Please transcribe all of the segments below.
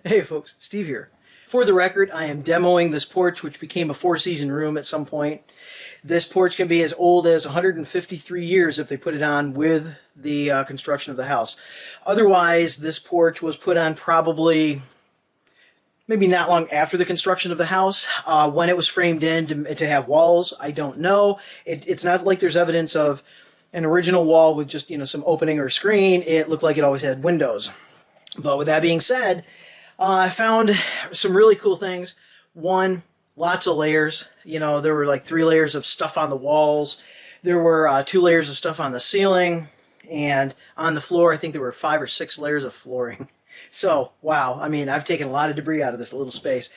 Hey folks, Steve here. For the record, I am demoing this porch, which became a four-season room at some point. This porch can be as old as 153 years if they put it on with the construction of the house. Otherwise, this porch was put on probably maybe not long after the construction of the house. When it was framed in to have walls, I don't know. It's not like there's evidence of an original wall with just, some opening or screen. It looked like it always had windows. But with that being said, I found some really cool things. One, lots of layers. There were like 3 layers of stuff on the walls. There were 2 layers of stuff on the ceiling. And on the floor, I think there were 5 or 6 layers of flooring. So, wow. I mean, I've taken a lot of debris out of this little space.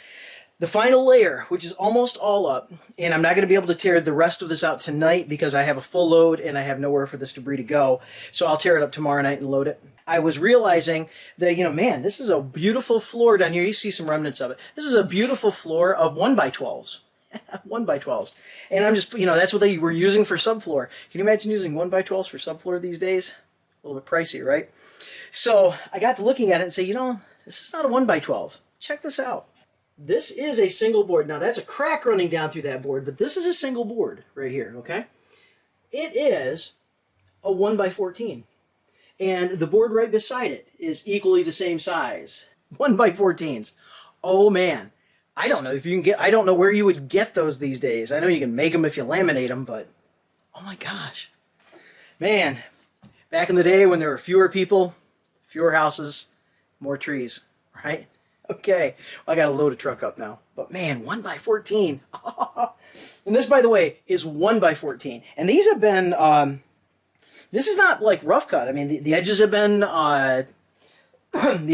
The final layer, which is almost all up, and I'm not going to be able to tear the rest of this out tonight because I have a full load and I have nowhere for this debris to go. So I'll tear it up tomorrow night and load it. I was realizing that, man, this is a beautiful floor down here. You see some remnants of it. This is a beautiful floor of 1x12s. 1x12s. And I'm just, that's what they were using for subfloor. Can you imagine using 1x12s for subfloor these days? A little bit pricey, right? So I got to looking at it and say, this is not a 1x12. Check this out. This is a single board. Now, that's a crack running down through that board, but this is a single board right here, okay? It is a 1x14. And the board right beside it is equally the same size. 1x14s. Oh, man. I don't know if you can get, I don't know where you would get those these days. I know you can make them if you laminate them, but oh my gosh. Man, back in the day when there were fewer people, fewer houses, more trees, right? Okay, well, I got to load a truck up now. But man, 1x14. And this, by the way, is 1x14. And these have been, this is not like rough cut. I mean, the edges have been, the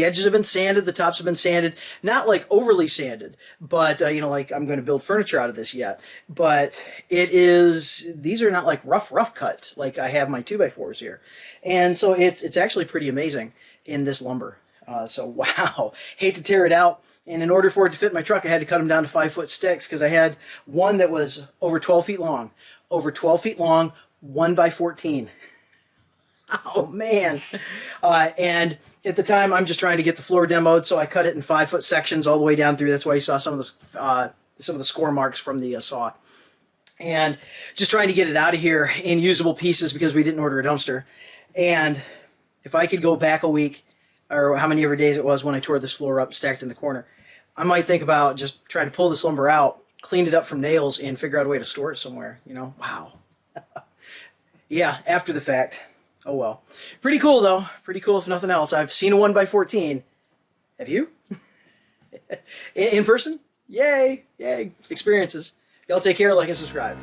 edges have been sanded, the tops have been sanded. Not like overly sanded, but, like I'm going to build furniture out of this yet. But these are not like rough cut like I have my 2x4s here. And so it's actually pretty amazing in this lumber. So wow, hate to tear it out. And in order for it to fit in my truck, I had to cut them down to 5-foot sticks because I had one that was over 12 feet long. Over 12 feet long, 1x14. Oh man. And at the time, I'm just trying to get the floor demoed, so I cut it in 5-foot sections all the way down through. That's why you saw some of the score marks from the saw. And just trying to get it out of here in usable pieces because we didn't order a dumpster. And if I could go back a week, or how many ever days it was when I tore this floor up stacked in the corner, I might think about just trying to pull this lumber out, clean it up from nails, and figure out a way to store it somewhere. Wow. Yeah, after the fact. Oh well. Pretty cool though. Pretty cool if nothing else. I've seen a 1x14. Have you? In person? Yay! Yay! Experiences. Y'all take care, like and subscribe.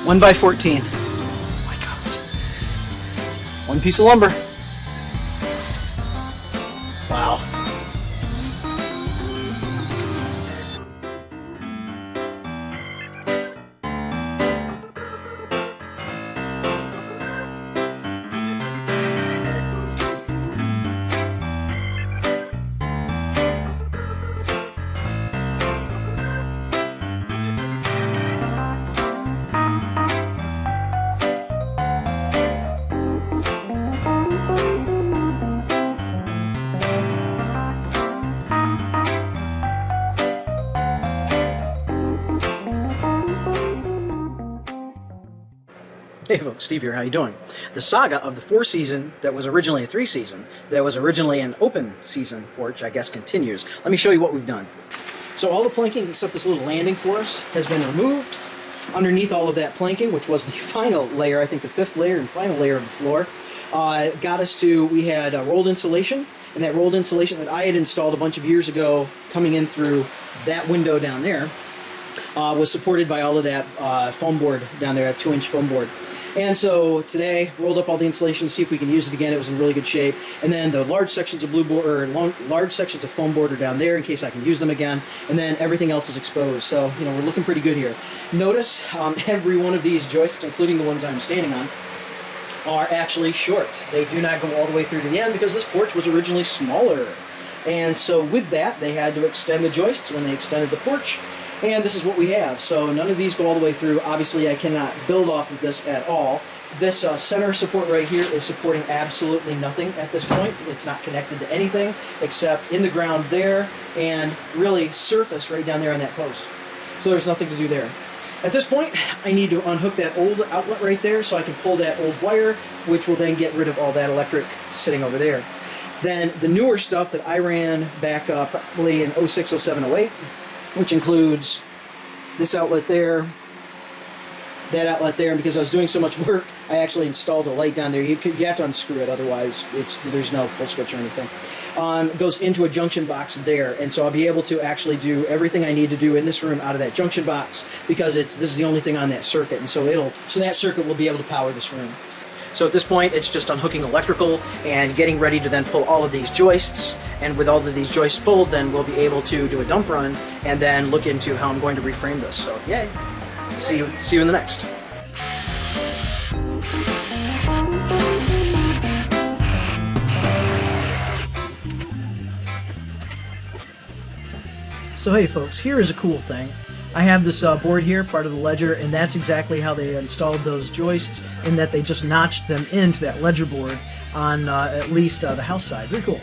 One by 14. Oh my God. One piece of lumber. Wow. Hey folks, Steve here, how you doing? The saga of the 4-season that was originally a 3-season, that was originally an open season porch, I guess continues. Let me show you what we've done. So all the planking except this little landing for us has been removed. Underneath all of that planking, which was the final layer, I think the 5th layer and final layer of the floor, got us to, we had rolled insulation, and that rolled insulation that I had installed a bunch of years ago coming in through that window down there was supported by all of that foam board down there, that 2-inch foam board. And so today, rolled up all the insulation to see if we can use it again. It was in really good shape. And then the large sections of large sections of foam board are down there in case I can use them again. And then everything else is exposed. So, you know, we're looking pretty good here. Notice every one of these joists, including the ones I'm standing on, are actually short. They do not go all the way through to the end because this porch was originally smaller. And so with that, they had to extend the joists when they extended the porch. And this is what we have. So none of these go all the way through. Obviously, I cannot build off of this at all. This center support right here is supporting absolutely nothing at this point. It's not connected to anything except in the ground there and really surface right down there on that post. So there's nothing to do there. At this point, I need to unhook that old outlet right there so I can pull that old wire, which will then get rid of all that electric sitting over there. Then the newer stuff that I ran back probably in 06, 07, 08, which includes this outlet there, that outlet there, and because I was doing so much work, I actually installed a light down there. You have to unscrew it, otherwise there's no pull switch or anything. It goes into a junction box there, and so I'll be able to actually do everything I need to do in this room out of that junction box because this is the only thing on that circuit, and so that circuit will be able to power this room. So at this point, it's just unhooking electrical and getting ready to then pull all of these joists. And with all of these joists pulled, then we'll be able to do a dump run and then look into how I'm going to reframe this. So yay! See you in the next. So hey folks, here is a cool thing. I have this board here, part of the ledger, and that's exactly how they installed those joists, in that they just notched them into that ledger board on at least the house side. Very cool.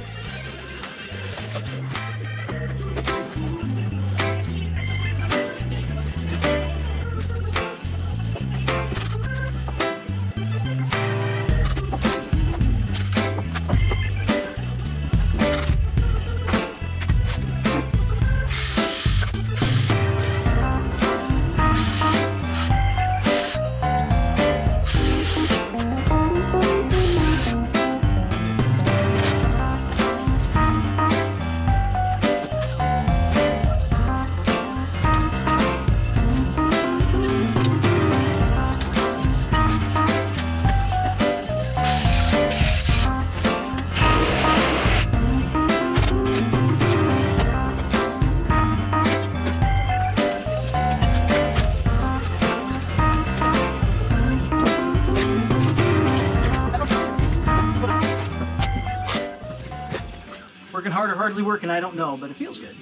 Working hard or hardly working, I don't know, but it feels good.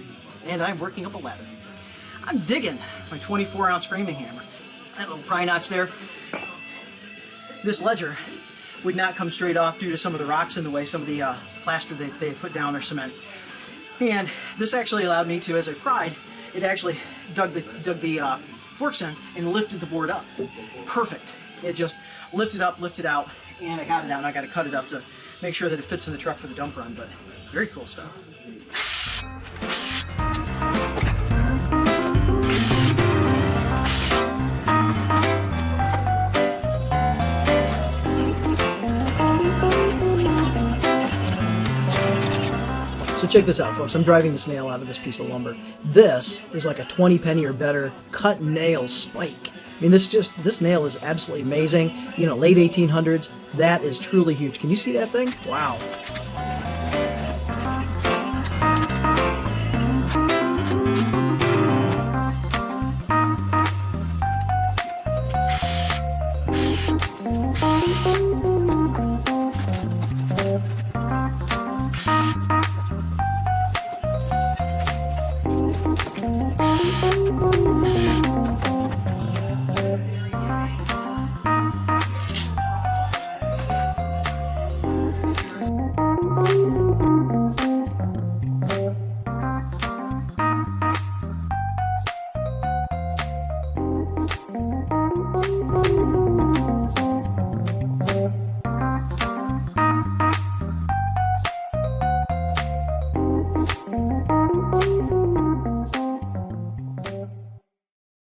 And I'm working up a ladder. I'm digging my 24-ounce framing hammer. That little pry notch there. This ledger would not come straight off due to some of the rocks in the way, some of the plaster that they had put down, or cement. And this actually allowed me to, as I pried, it actually dug the forks in and lifted the board up. Perfect. It just lifted up, lifted out, and I got it out, and I got to cut it up to make sure that it fits in the truck for the dump run, but very cool stuff. So check this out, folks. I'm driving this nail out of this piece of lumber. This is like a 20 penny or better cut nail spike. I mean, this nail is absolutely amazing. You know, late 1800s. That is truly huge. Can you see that thing? Wow.